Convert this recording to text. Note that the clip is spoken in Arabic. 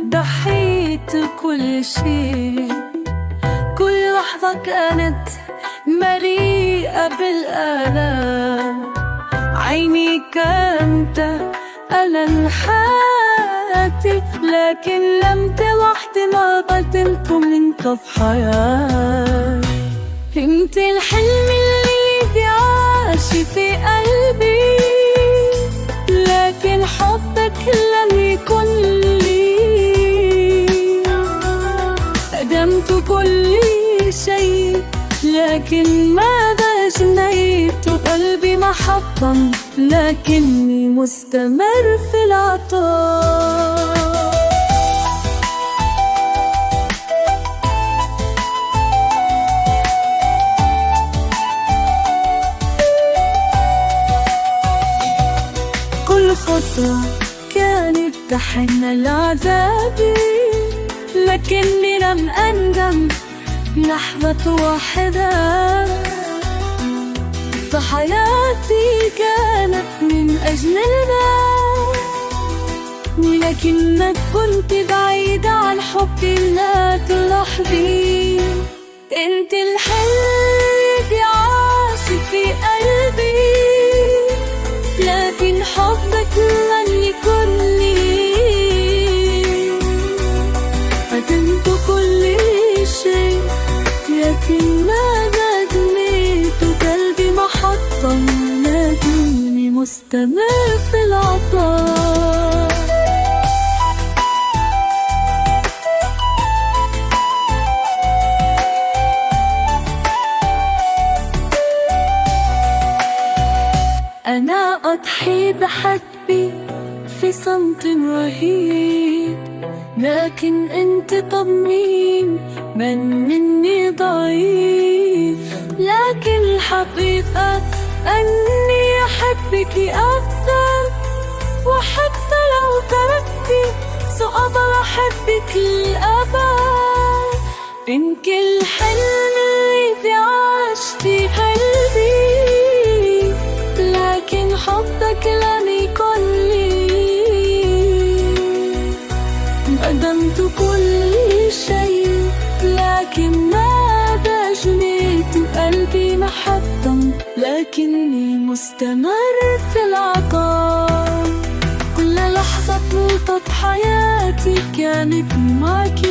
ضحيت كل شيء، كل لحظة كانت مليئة بالآلام. عيني كانت ألم حياتي، لكن لم توحدي ما قدمت منك في حياتي. انت الحلم اللي بيعاش في قلبي، لكن حبك لم يكن لي. قدمت كل شيء لكن ماذا جنيت؟ قلبي محطم لكني مستمر في العطاء. كل خطوة كانت تحمل عذابي، لكني لم أندم لحظة واحدة. فحياتي كانت من أجل الناس، لكنك كنت بعيدة عن حبي لا تلاحظي. انت الحلم عاش في قلبي، لكن حبك لن يكن لي. قدمت كل شيء لكن ماذا جنيت؟ قلبي محطم لكني مستمر في العطاء. أنا أضحي بحبي في صمت رهيب، لكن أنت طمين مني ضعيف. لكن الحقيقة أني أحبك أكثر، وحتى لو تركتي سأظل أحبك للأبد. إنك الحلم اللي بيعاش في قلبي، لكن حبك لم يكن لي. قدمت كل شيء لكن ماذا جنيت؟ قلبي محطم لكني مستمر في العطاء. كل لحظة طلت حياتي كانت معك،